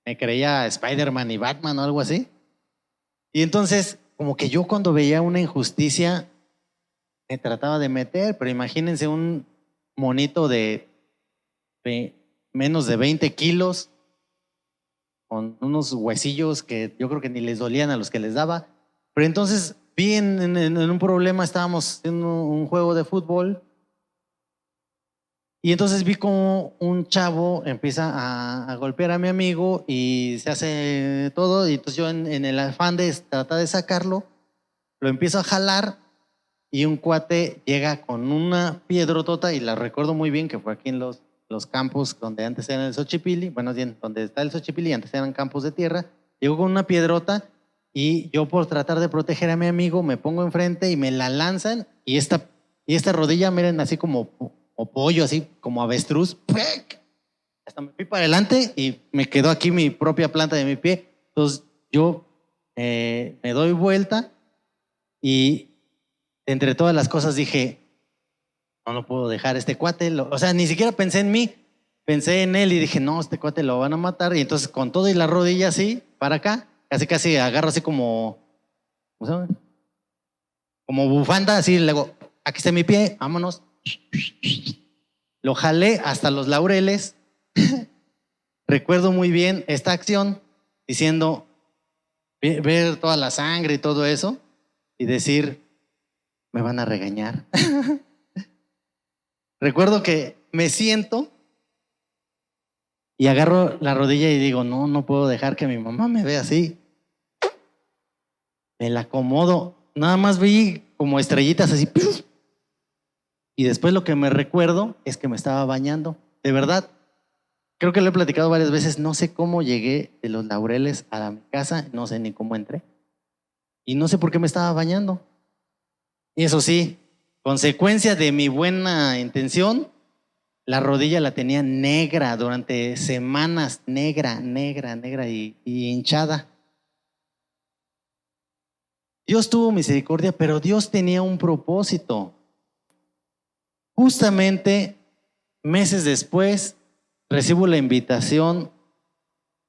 me creía Spider-Man y Batman o algo así. Y entonces, como que yo cuando veía una injusticia me trataba de meter, pero imagínense un monito de menos de 20 kilos, con unos huesillos que yo creo que ni les dolían a los que les daba. Pero entonces vi en un problema, estábamos en un juego de fútbol y entonces vi como un chavo empieza a golpear a mi amigo y se hace todo y entonces yo en el afán de tratar de sacarlo, lo empiezo a jalar y un cuate llega con una piedrotota y la recuerdo muy bien que fue aquí en los campos donde antes eran el Xochipilli, bueno, bien, donde está el Xochipilli, antes eran campos de tierra, llegó con una piedrota y yo por tratar de proteger a mi amigo me pongo enfrente y me la lanzan y esta rodilla, miren, así como o pollo, así como avestruz, ¡pec! Hasta me fui para adelante y me quedó aquí mi propia planta de mi pie. Entonces yo me doy vuelta y entre todas las cosas dije, no puedo dejar a este cuate. O sea, ni siquiera pensé en mí, pensé en él y dije, no, este cuate lo van a matar. Y entonces con todo y la rodilla así, para acá, casi agarro así ¿cómo se llama? Como bufanda, así, luego, aquí está mi pie, vámonos. Lo jalé hasta los laureles. Recuerdo muy bien esta acción, diciendo, ver toda la sangre y todo eso, y decir, me van a regañar. Recuerdo que me siento y agarro la rodilla y digo, no puedo dejar que mi mamá me vea así. Me la acomodo. Nada más vi como estrellitas así. Y después lo que me recuerdo es que me estaba bañando. De verdad, creo que lo he platicado varias veces. No sé cómo llegué de los laureles a mi casa. No sé ni cómo entré. Y no sé por qué me estaba bañando. Y eso sí, consecuencia de mi buena intención, la rodilla la tenía negra durante semanas, negra y hinchada. Dios tuvo misericordia, pero Dios tenía un propósito. Justamente meses después recibo la invitación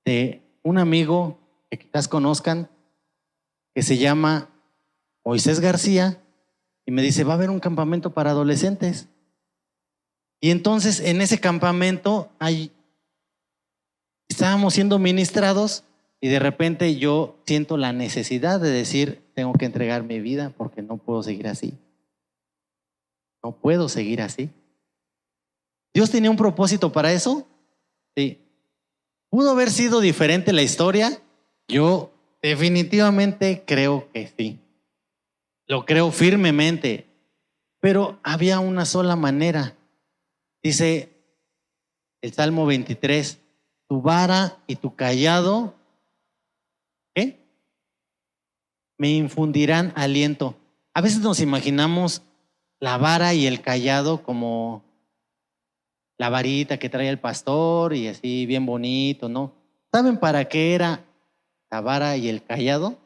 de un amigo que quizás conozcan, que se llama Moisés García, y me dice, va a haber un campamento para adolescentes. Y entonces en ese campamento estábamos siendo ministrados y de repente yo siento la necesidad de decir, tengo que entregar mi vida porque no puedo seguir así. No puedo seguir así. ¿Dios tenía un propósito para eso? Sí. ¿Pudo haber sido diferente la historia? Yo definitivamente creo que sí. Lo creo firmemente. Pero había una sola manera. Dice el Salmo 23, tu vara y tu cayado, ¿qué? Me infundirán aliento. A veces nos imaginamos la vara y el cayado como la varita que trae el pastor y así bien bonito, ¿no? ¿Saben para qué era la vara y el cayado?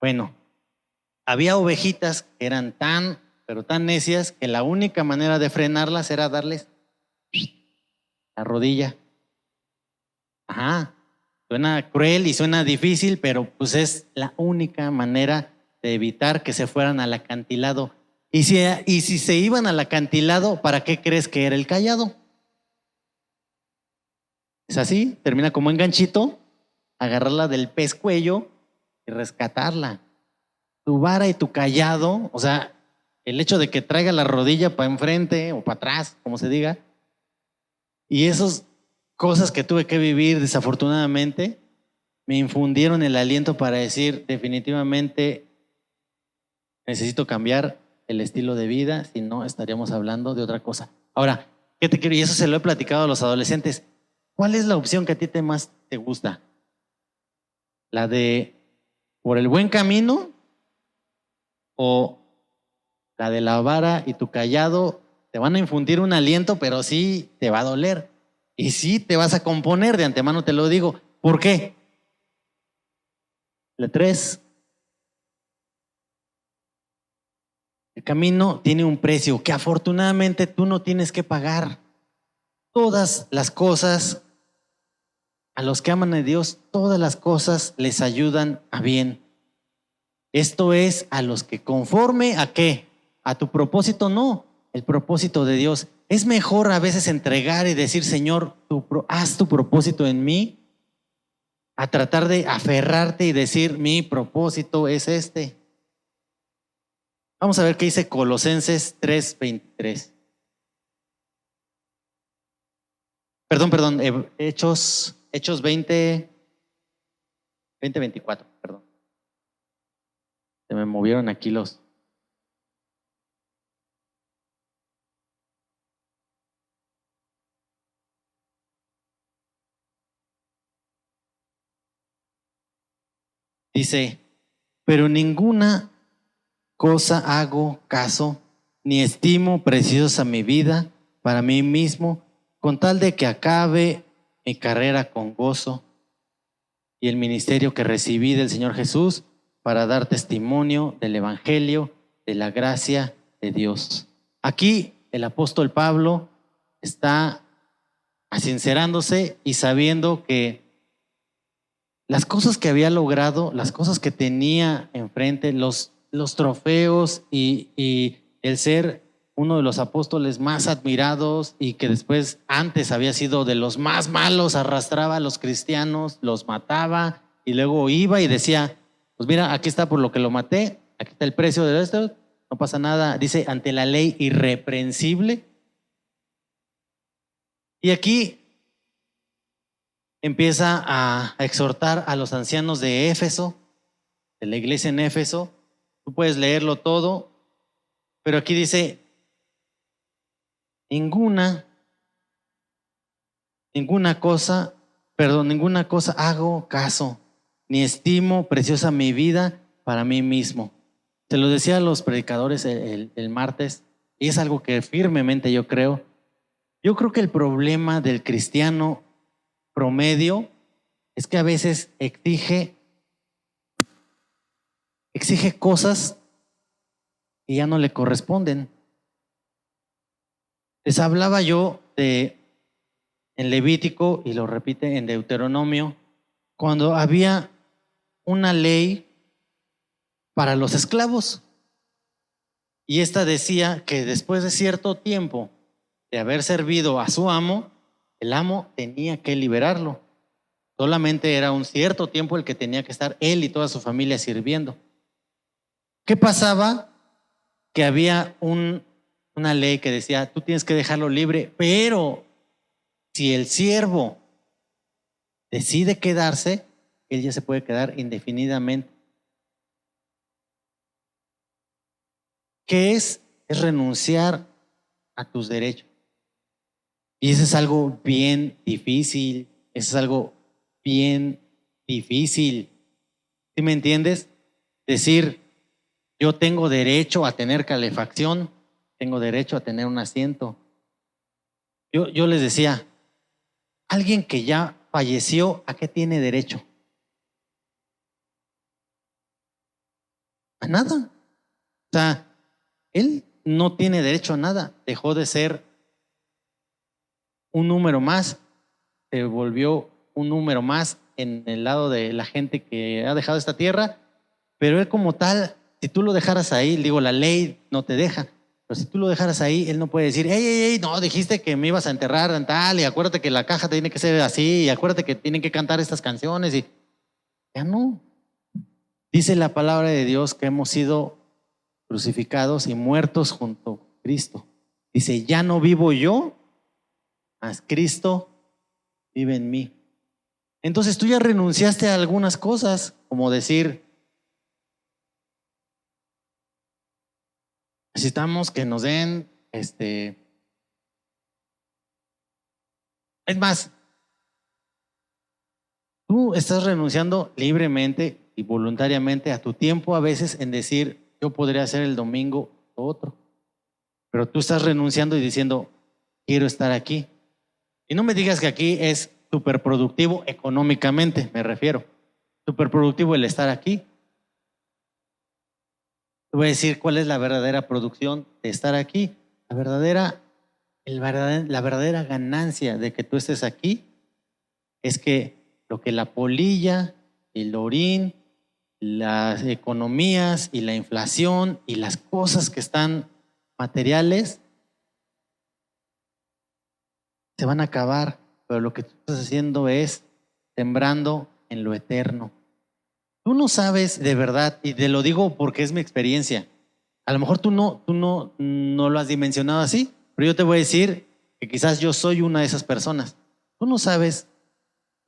Bueno, había ovejitas que eran pero tan necias que la única manera de frenarlas era darles la rodilla. Ajá, suena cruel y suena difícil, pero pues es la única manera de evitar que se fueran al acantilado. Y si se iban al acantilado, ¿para qué crees que era el cayado? Es así, termina como enganchito, agarrarla del pescuello y rescatarla. Tu vara y tu cayado, o sea, el hecho de que traiga la rodilla para enfrente o para atrás, como se diga, y esas cosas que tuve que vivir desafortunadamente, me infundieron el aliento para decir definitivamente necesito cambiar el estilo de vida, si no estaríamos hablando de otra cosa. Ahora, ¿qué te quiero? Y eso se lo he platicado a los adolescentes. ¿Cuál es la opción que a ti más te gusta? ¿La de por el buen camino o la de la vara y tu cayado? Te van a infundir un aliento, pero sí te va a doler. Y sí te vas a componer, de antemano te lo digo. ¿Por qué? La 3. El camino tiene un precio que afortunadamente tú no tienes que pagar. Todas las cosas, a los que aman a Dios, todas las cosas les ayudan a bien. Esto es a los que conforme a qué, a tu propósito, no, el propósito de Dios. Es mejor a veces entregar y decir, Señor, haz tu propósito en mí, a tratar de aferrarte y decir, mi propósito es este. Vamos a ver qué dice Colosenses 3:23. Perdón, Hechos 20:24, perdón. Se me movieron aquí los. Dice, pero ninguna cosa hago caso, ni estimo preciosa mi vida para mí mismo, con tal de que acabe mi carrera con gozo y el ministerio que recibí del Señor Jesús para dar testimonio del Evangelio, de la gracia de Dios. Aquí el apóstol Pablo está sincerándose y sabiendo que las cosas que había logrado, las cosas que tenía enfrente, los trofeos y el ser uno de los apóstoles más admirados y que después antes había sido de los más malos, arrastraba a los cristianos, los mataba y luego iba y decía, pues mira, aquí está por lo que lo maté, aquí está el precio de esto, no pasa nada, dice, ante la ley irreprensible. Y aquí empieza a exhortar a los ancianos de Éfeso, de la iglesia en Éfeso. Tú puedes leerlo todo, pero aquí dice, ninguna cosa hago caso, ni estimo preciosa mi vida para mí mismo. Te lo decía a los predicadores el martes, y es algo que firmemente yo creo. Yo creo que el problema del cristiano promedio es que a veces exige cosas que ya no le corresponden. Les hablaba yo en Levítico, y lo repite en Deuteronomio, cuando había una ley para los esclavos. Y esta decía que después de cierto tiempo de haber servido a su amo, el amo tenía que liberarlo. Solamente era un cierto tiempo el que tenía que estar él y toda su familia sirviendo. ¿Qué pasaba? Que había una ley que decía, tú tienes que dejarlo libre, pero si el siervo decide quedarse, él ya se puede quedar indefinidamente. ¿Qué es? Es renunciar a tus derechos. Y eso es algo bien difícil, eso es algo bien difícil. ¿Sí me entiendes? Decir, yo tengo derecho a tener calefacción, tengo derecho a tener un asiento. Yo les decía, alguien que ya falleció, ¿a qué tiene derecho? A nada. O sea, él no tiene derecho a nada. Dejó de ser un número más, se volvió un número más en el lado de la gente que ha dejado esta tierra, pero él como tal, si tú lo dejaras ahí, digo, la ley no te deja, pero si tú lo dejaras ahí, él no puede decir, hey, no, dijiste que me ibas a enterrar en tal, y acuérdate que la caja tiene que ser así, y acuérdate que tienen que cantar estas canciones, y ya no. Dice la palabra de Dios que hemos sido crucificados y muertos junto a Cristo. Dice, ya no vivo yo, mas Cristo vive en mí. Entonces tú ya renunciaste a algunas cosas, como decir, necesitamos que nos den, es más, tú estás renunciando libremente y voluntariamente a tu tiempo a veces en decir, yo podría hacer el domingo lo otro, pero tú estás renunciando y diciendo, quiero estar aquí. Y no me digas que aquí es súper productivo económicamente, me refiero. Súper productivo el estar aquí. Te voy a decir cuál es la verdadera producción de estar aquí. La verdadera ganancia de que tú estés aquí es que lo que la polilla, el orín, las economías y la inflación y las cosas que están materiales se van a acabar, pero lo que tú estás haciendo es sembrando en lo eterno. Tú no sabes de verdad, y te lo digo porque es mi experiencia. A lo mejor tú no lo has dimensionado así, pero yo te voy a decir que quizás yo soy una de esas personas. Tú no sabes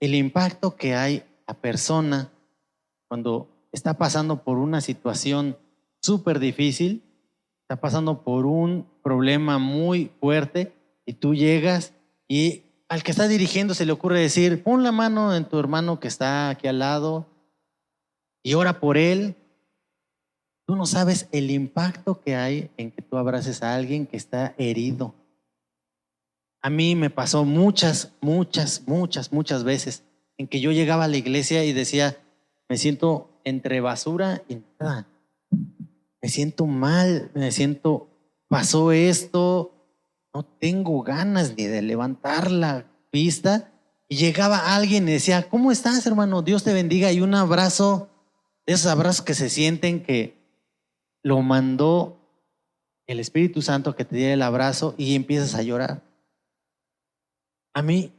el impacto que hay a persona cuando está pasando por una situación súper difícil, está pasando por un problema muy fuerte y tú llegas y al que está dirigiendo se le ocurre decir, pon la mano en tu hermano que está aquí al lado y ora por él. Tú no sabes el impacto que hay en que tú abraces a alguien que está herido. A mí me pasó muchas veces en que yo llegaba a la iglesia y decía, me siento entre basura y nada. Me siento mal, pasó esto, no tengo ganas ni de levantar la vista. Y llegaba alguien y decía, ¿cómo estás, hermano? Dios te bendiga. Y un abrazo, de esos abrazos que se sienten que lo mandó el Espíritu Santo que te diera el abrazo y empiezas a llorar. A mí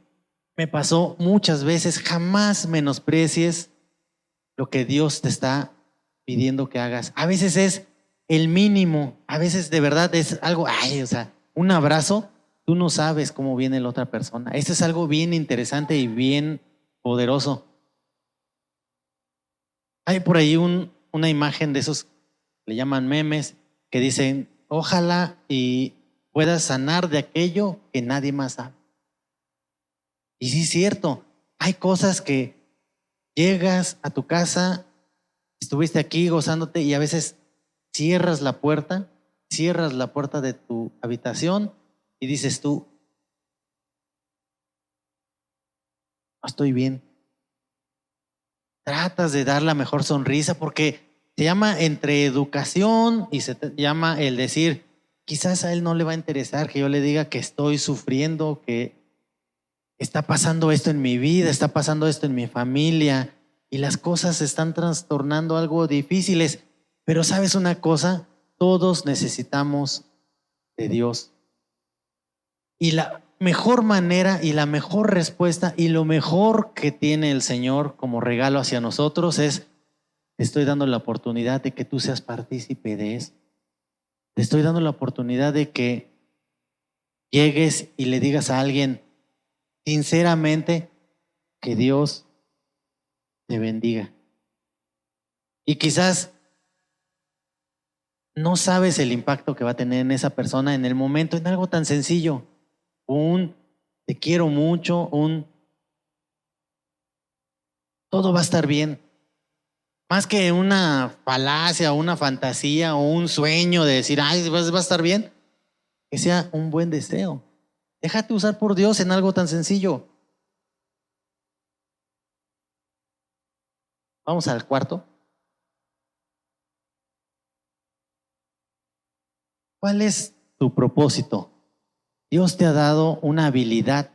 me pasó muchas veces, jamás menosprecies lo que Dios te está pidiendo que hagas. A veces es el mínimo, a veces de verdad es algo, o sea, un abrazo, tú no sabes cómo viene la otra persona. Esto es algo bien interesante y bien poderoso. Hay por ahí una imagen de esos, le llaman memes, que dicen, ojalá y puedas sanar de aquello que nadie más sabe. Y sí es cierto, hay cosas que llegas a tu casa, estuviste aquí gozándote y a veces cierras la puerta de tu habitación y dices tú, no estoy bien. Tratas de dar la mejor sonrisa porque se llama entre educación y se llama el decir, quizás a él no le va a interesar que yo le diga que estoy sufriendo, que está pasando esto en mi vida, está pasando esto en mi familia y las cosas se están trastornando algo difíciles. Pero ¿sabes una cosa? Todos necesitamos de Dios. Y la mejor manera y la mejor respuesta y lo mejor que tiene el Señor como regalo hacia nosotros es, te estoy dando la oportunidad de que tú seas partícipe de eso. Te estoy dando la oportunidad de que llegues y le digas a alguien sinceramente que Dios te bendiga. Y quizás no sabes el impacto que va a tener en esa persona en el momento, en algo tan sencillo. Un te quiero mucho, todo va a estar bien. Más que una falacia, una fantasía o un sueño de decir, ay, va a estar bien, que sea un buen deseo. Déjate usar por Dios en algo tan sencillo. Vamos al cuarto. ¿Cuál es tu propósito? Dios te ha dado una habilidad.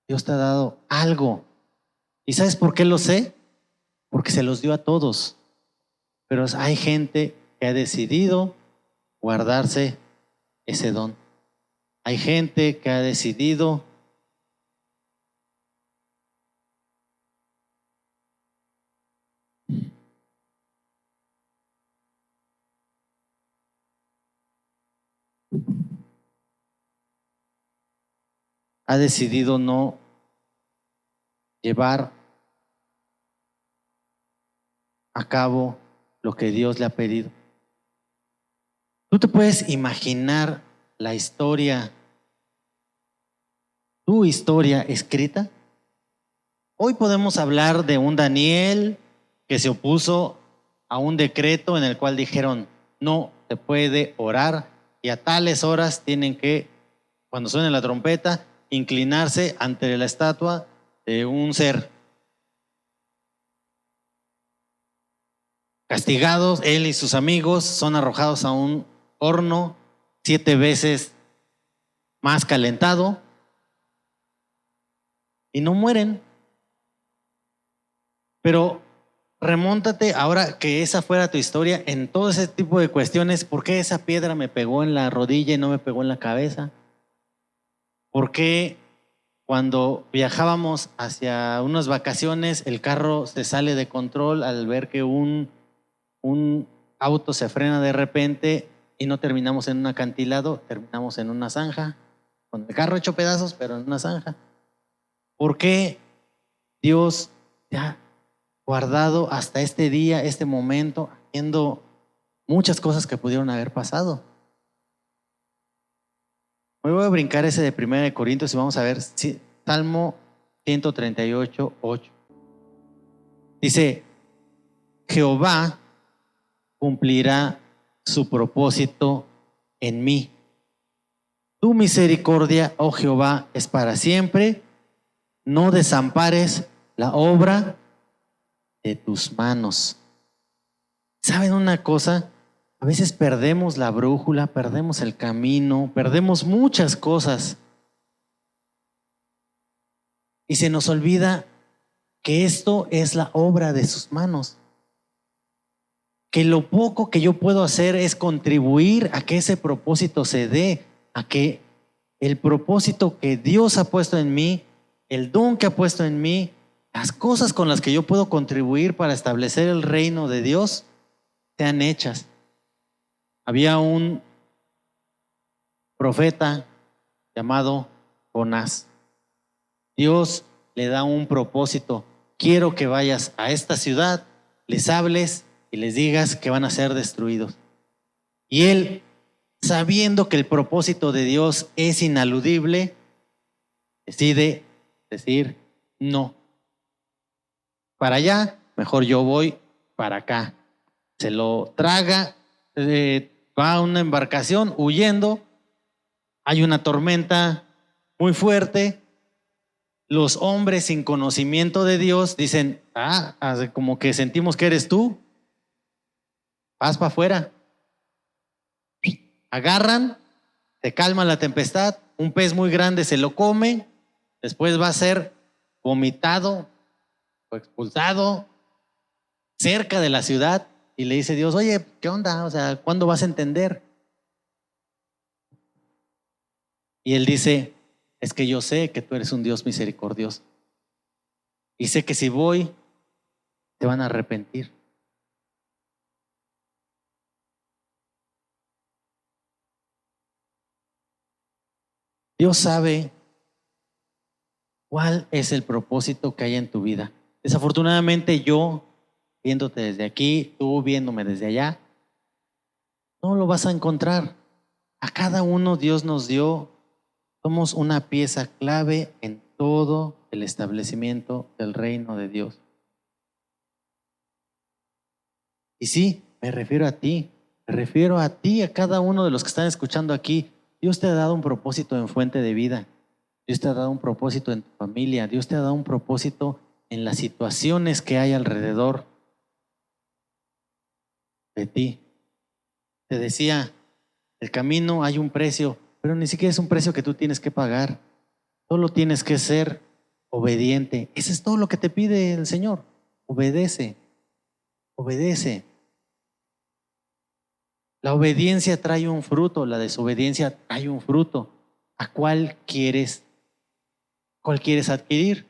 Dios te ha dado algo. ¿Y sabes por qué lo sé? Porque se los dio a todos. Pero hay gente que ha decidido guardarse ese don. Hay gente que ha decidido ha decidido no llevar a cabo lo que Dios le ha pedido. ¿Tú te puedes imaginar la historia, tu historia escrita? Hoy podemos hablar de un Daniel que se opuso a un decreto en el cual dijeron, no se puede orar y a tales horas tienen que, cuando suene la trompeta, inclinarse ante la estatua de un ser. Castigados, él y sus amigos son arrojados a un horno 7 veces más calentado y no mueren. Pero remóntate ahora que esa fuera tu historia en todo ese tipo de cuestiones. ¿Por qué esa piedra me pegó en la rodilla y no me pegó en la cabeza? ¿Por qué cuando viajábamos hacia unas vacaciones el carro se sale de control al ver que un auto se frena de repente y no terminamos en un acantilado, terminamos en una zanja, con el carro hecho pedazos, pero en una zanja? ¿Por qué Dios te ha guardado hasta este día, este momento, haciendo muchas cosas que pudieron haber pasado? Hoy voy a brincar ese de 1 Corintios y vamos a ver Salmo 138, 8. Dice, Jehová cumplirá su propósito en mí. Tu misericordia, oh Jehová, es para siempre. No desampares la obra de tus manos. ¿Saben una cosa? A veces perdemos la brújula, perdemos el camino, perdemos muchas cosas. Y se nos olvida que esto es la obra de sus manos. Que lo poco que yo puedo hacer es contribuir a que ese propósito se dé, a que el propósito que Dios ha puesto en mí, el don que ha puesto en mí, las cosas con las que yo puedo contribuir para establecer el reino de Dios, sean hechas. Había un profeta llamado Jonás. Dios le da un propósito. Quiero que vayas a esta ciudad, les hables y les digas que van a ser destruidos. Y él, sabiendo que el propósito de Dios es inaludible, decide decir no. Para allá, mejor yo voy para acá. Se lo traga, va a una embarcación huyendo, hay una tormenta muy fuerte. Los hombres sin conocimiento de Dios dicen, como que sentimos que eres tú, vas para afuera. Agarran, se calma la tempestad, un pez muy grande se lo come, después va a ser vomitado o expulsado cerca de la ciudad y le dice Dios, oye, ¿qué onda? O sea, ¿cuándo vas a entender? Y él dice, es que yo sé que tú eres un Dios misericordioso y sé que si voy te van a arrepentir. Dios sabe cuál es el propósito que hay en tu vida. Desafortunadamente yo, viéndote desde aquí, tú viéndome desde allá, no lo vas a encontrar. A cada uno Dios nos dio, somos una pieza clave en todo el establecimiento del reino de Dios. Y sí, me refiero a ti, a cada uno de los que están escuchando aquí. Dios te ha dado un propósito en Fuente de Vida. Dios te ha dado un propósito en tu familia. Dios te ha dado un propósito en las situaciones que hay alrededor de ti. Te decía, el camino hay un precio, pero ni siquiera es un precio que tú tienes que pagar. Solo tienes que ser obediente. Eso es todo lo que te pide el Señor. Obedece, obedece. La obediencia trae un fruto, la desobediencia trae un fruto. ¿A cuál quieres adquirir?